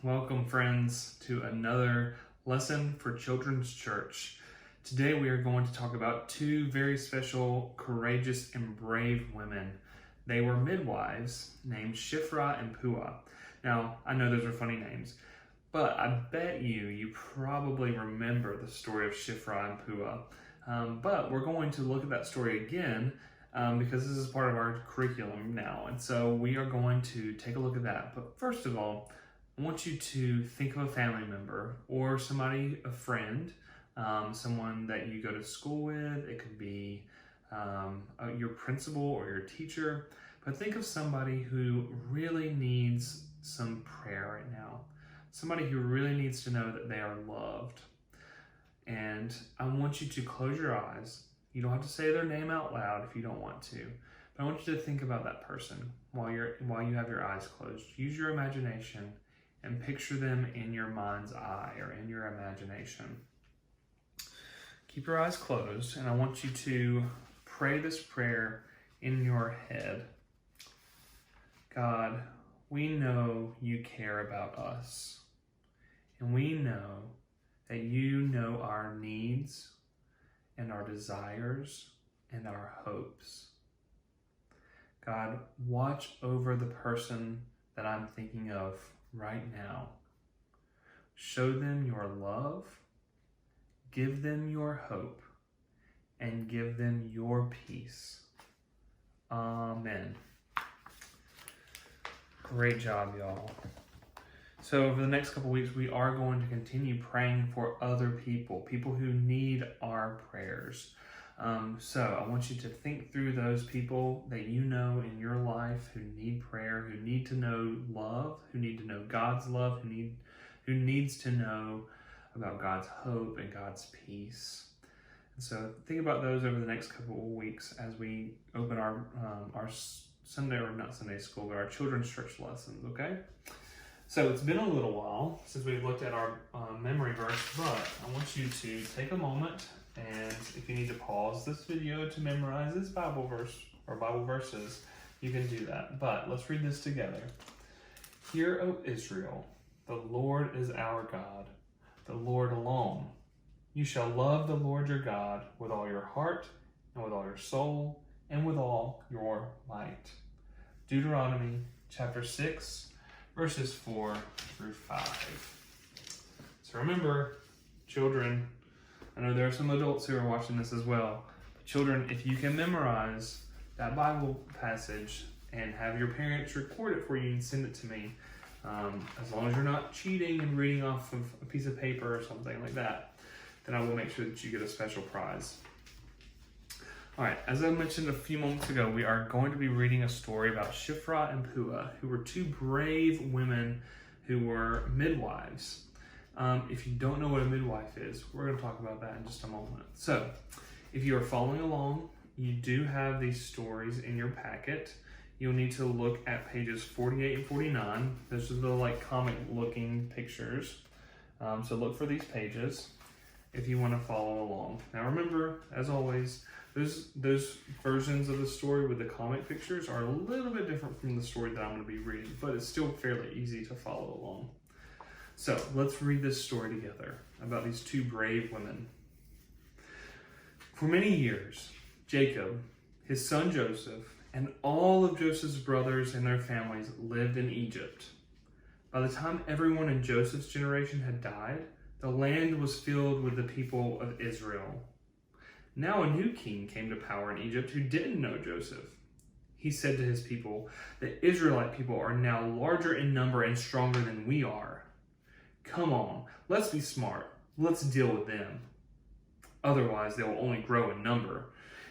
Welcome, friends, to another lesson for Children's Church. Today we are going to talk about two very special, courageous, and brave women. They were midwives named Shiphrah and Puah. Now, I know those are funny names, but I bet you probably remember the story of Shiphrah and Puah. But we're going to look at that story again because this is part of our curriculum now. And so we are going to take a look at that. But first of all, I want you to think of a family member or somebody, a friend, someone that you go to school with. It could be your principal or your teacher, but think of somebody who really needs some prayer right now. Somebody who really needs to know that they are loved. And I want you to close your eyes. You don't have to say their name out loud if you don't want to, but I want you to think about that person while you have your eyes closed. Use your imagination and picture them in your mind's eye or in your imagination. Keep your eyes closed, and I want you to pray this prayer in your head. God, we know you care about us, and we know that you know our needs and our desires and our hopes. God, watch over the person that I'm thinking of right now. Show them your love, give them your hope, and give them your peace. Amen. Great job, y'all. So over the next couple weeks, we are going to continue praying for other people who need our prayers. So I want you to think through those people that you know in your life who need prayer, who need to know love, who need to know God's love, who needs to know about God's hope and God's peace. And so think about those over the next couple of weeks as we open our Sunday, or not Sunday school, but our children's church lessons, okay? So it's been a little while since we've looked at our memory verse, but I want you to take a moment, and if you need to pause this video to memorize this Bible verse or Bible verses, you can do that. But let's read this together. Hear, O Israel, the Lord is our God, the Lord alone. You shall love the Lord your God with all your heart and with all your soul and with all your might. Deuteronomy chapter 6, verses 4 through 5. So remember, children, I know there are some adults who are watching this as well. But children, if you can memorize that Bible passage and have your parents record it for you and send it to me, as long as you're not cheating and reading off of a piece of paper or something like that, then I will make sure that you get a special prize. All right, as I mentioned a few moments ago, we are going to be reading a story about Shiphrah and Puah, who were two brave women who were midwives. If you don't know what a midwife is, we're going to talk about that in just a moment. So, if you are following along, you do have these stories in your packet. You'll need to look at pages 48 and 49. Those are the comic-looking pictures. So look for these pages if you want to follow along. Now remember, as always, those versions of the story with the comic pictures are a little bit different from the story that I'm going to be reading, but it's still fairly easy to follow along. So let's read this story together about these two brave women. For many years, Jacob, his son Joseph, and all of Joseph's brothers and their families lived in Egypt. By the time everyone in Joseph's generation had died, the land was filled with the people of Israel. Now a new king came to power in Egypt who didn't know Joseph. He said to his people, "The Israelite people are now larger in number and stronger than we are. Come on, let's be smart. Let's deal with them. Otherwise, they will only grow in number.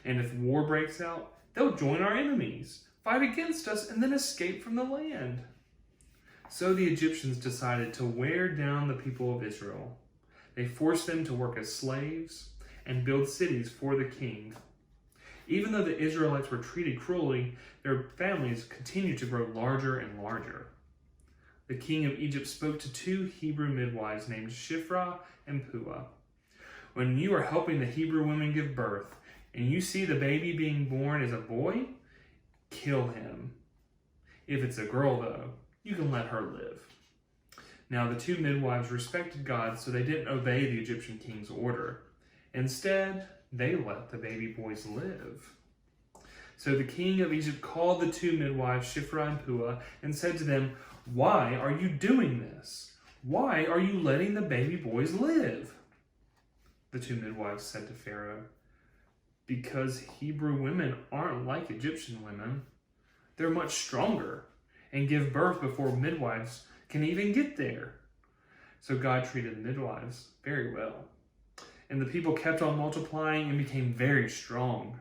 And if war breaks out, they'll join our enemies, fight against us, and then escape from the land." So the Egyptians decided to wear down the people of Israel. They forced them to work as slaves and build cities for the king. Even though the Israelites were treated cruelly, their families continued to grow larger and larger. The king of Egypt spoke to two Hebrew midwives named Shiphrah and Puah. "When you are helping the Hebrew women give birth, and you see the baby being born as a boy, kill him. If it's a girl, though, you can let her live." Now the two midwives respected God, so they didn't obey the Egyptian king's order. Instead, they let the baby boys live. So the king of Egypt called the two midwives, Shiphrah and Puah, and said to them, "Why are you doing this? Why are you letting the baby boys live?" The two midwives said to Pharaoh, "Because Hebrew women aren't like Egyptian women. They're much stronger and give birth before midwives can even get there." So God treated the midwives very well. And the people kept on multiplying and became very strong.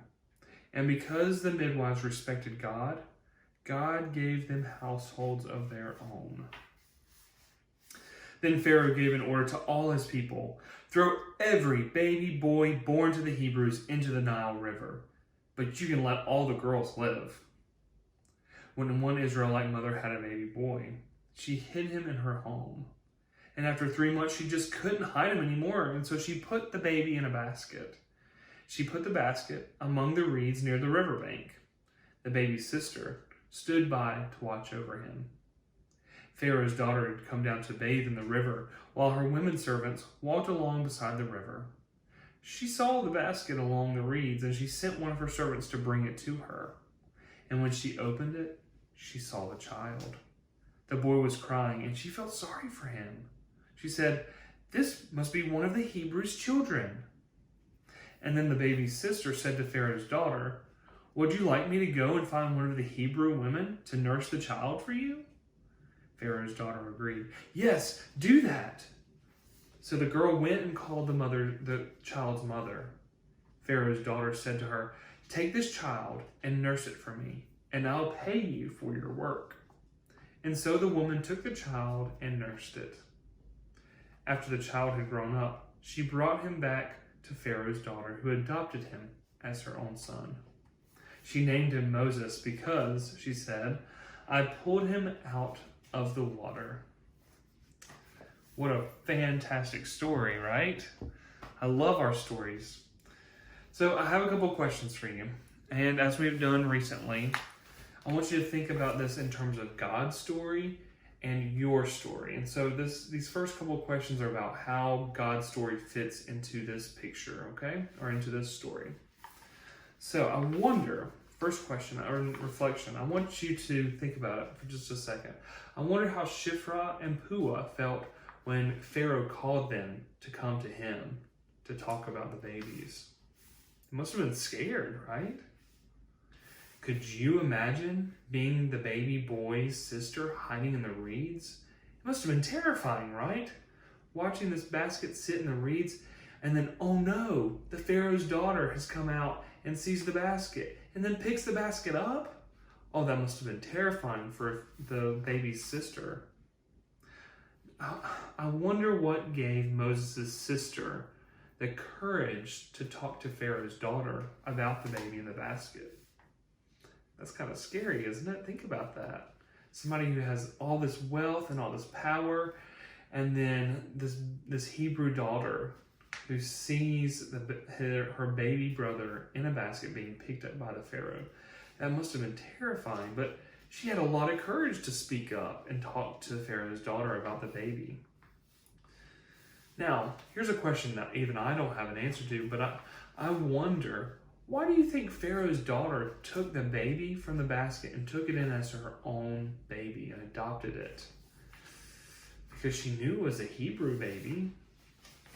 And because the midwives respected God, God gave them households of their own. Then Pharaoh gave an order to all his people, "Throw every baby boy born to the Hebrews into the Nile River, but you can let all the girls live." When one Israelite mother had a baby boy, she hid him in her home. And after 3 months, she just couldn't hide him anymore, and so she put the baby in a basket. She put the basket among the reeds near the riverbank. The baby's sister stood by to watch over him. Pharaoh's daughter had come down to bathe in the river, while her women servants walked along beside the river. She saw the basket along the reeds, and she sent one of her servants to bring it to her. And when she opened it, she saw the child. The boy was crying, and she felt sorry for him. She said, "This must be one of the Hebrews' children." And then the baby's sister said to Pharaoh's daughter, "Would you like me to go and find one of the Hebrew women to nurse the child for you?" Pharaoh's daughter agreed. "Yes, do that." So the girl went and called the child's mother. Pharaoh's daughter said to her, "Take this child and nurse it for me, and I'll pay you for your work." And so the woman took the child and nursed it. After the child had grown up, she brought him back to Pharaoh's daughter, who adopted him as her own son. She named him Moses because, she said, "I pulled him out of the water." What a fantastic story, right? I love our stories. So I have a couple questions for you. And as we've done recently, I want you to think about this in terms of God's story and your story. And so these first couple of questions are about how God's story fits into this picture, okay? Or into this story. So I wonder, first question or reflection, I want you to think about it for just a second. I wonder how Shiphrah and Puah felt when Pharaoh called them to come to him to talk about the babies. They must have been scared, right? Could you imagine being the baby boy's sister hiding in the reeds? It must have been terrifying, right? Watching this basket sit in the reeds, and then, oh no, the Pharaoh's daughter has come out and sees the basket, and then picks the basket up? Oh, that must have been terrifying for the baby's sister. I wonder what gave Moses' sister the courage to talk to Pharaoh's daughter about the baby in the basket. That's kind of scary, isn't it? Think about that. Somebody who has all this wealth and all this power, and then this Hebrew daughter who sees her baby brother in a basket being picked up by the Pharaoh. That must have been terrifying, but she had a lot of courage to speak up and talk to Pharaoh's daughter about the baby. Now, here's a question that even I don't have an answer to, but I wonder, why do you think Pharaoh's daughter took the baby from the basket and took it in as her own baby and adopted it? Because she knew it was a Hebrew baby,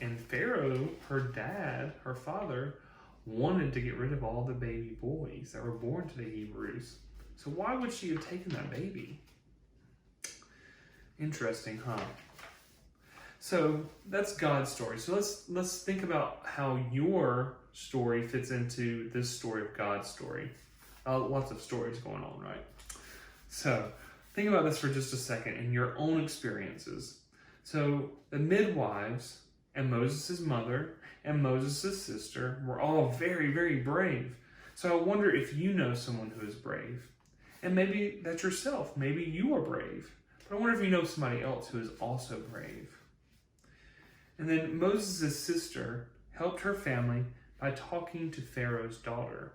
and Pharaoh, her dad, her father, wanted to get rid of all the baby boys that were born to the Hebrews. So why would she have taken that baby? Interesting, huh? So that's God's story. So let's think about how your story fits into this story of God's story. Lots of stories going on, right? So think about this for just a second in your own experiences. So the midwives and Moses' mother and Moses' sister were all very, very brave. So I wonder if you know someone who is brave. And maybe that's yourself. Maybe you are brave. But I wonder if you know somebody else who is also brave. And then Moses' sister helped her family by talking to Pharaoh's daughter.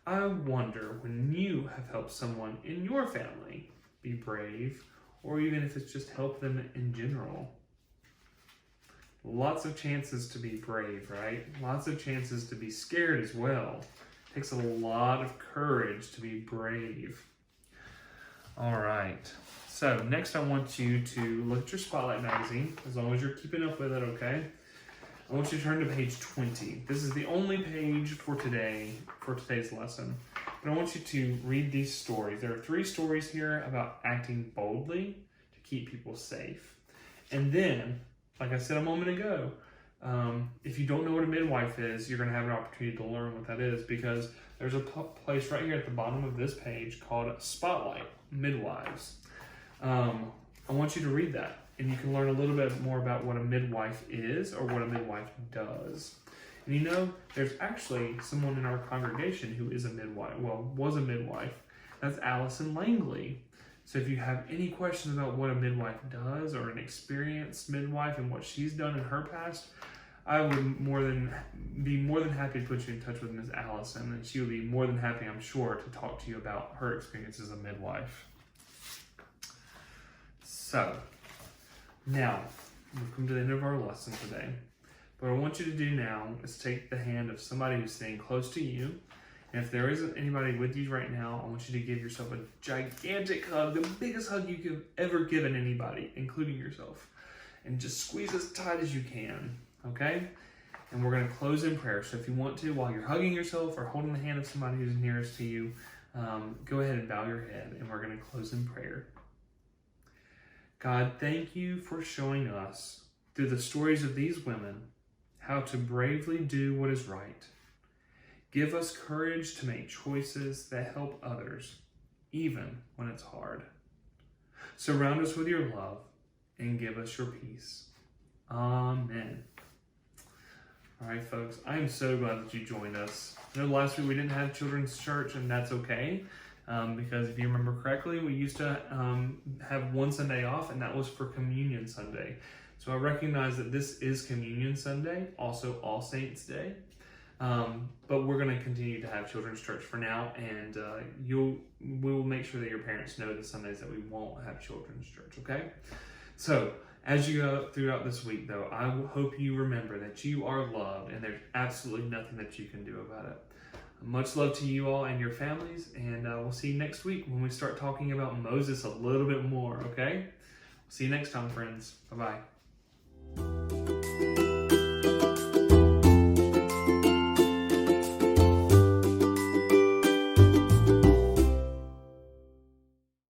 I wonder when you have helped someone in your family be brave or even if it's just help them in general. Lots of chances to be brave, right? Lots of chances to be scared as well. It takes a lot of courage to be brave. All right. So next I want you to look at your Spotlight magazine, as long as you're keeping up with it, okay? I want you to turn to page 20. This is the only page for today's lesson. But I want you to read these stories. There are 3 stories here about acting boldly to keep people safe. And then, like I said a moment ago, if you don't know what a midwife is, you're going to have an opportunity to learn what that is, because there's a place right here at the bottom of this page called Spotlight Midwives. I want you to read that, and you can learn a little bit more about what a midwife is or what a midwife does. And you know, there's actually someone in our congregation who is a midwife, was a midwife. That's Allison Langley. So if you have any questions about what a midwife does, or an experienced midwife and what she's done in her past, I would be more than happy to put you in touch with Ms. Allison, and she would be more than happy, I'm sure, to talk to you about her experience as a midwife. So, now, we've come to the end of our lesson today. What I want you to do now is take the hand of somebody who's sitting close to you. And if there isn't anybody with you right now, I want you to give yourself a gigantic hug, the biggest hug you could ever given anybody, including yourself. And just squeeze as tight as you can, okay? And we're going to close in prayer. So if you want to, while you're hugging yourself or holding the hand of somebody who's nearest to you, go ahead and bow your head, and we're going to close in prayer. God, thank you for showing us, through the stories of these women, how to bravely do what is right. Give us courage to make choices that help others, even when it's hard. Surround us with your love and give us your peace. Amen. All right, folks, I am so glad that you joined us. I know last week we didn't have children's church, and that's okay. Because if you remember correctly, we used to have one Sunday off, and that was for Communion Sunday. So I recognize that this is Communion Sunday, also All Saints Day. But we're going to continue to have children's church for now, and we will make sure that your parents know the Sundays that we won't have children's church, okay? So as you go throughout this week, though, I hope you remember that you are loved, and there's absolutely nothing that you can do about it. Much love to you all and your families, and we'll see you next week when we start talking about Moses a little bit more, okay? See you next time, friends. Bye-bye.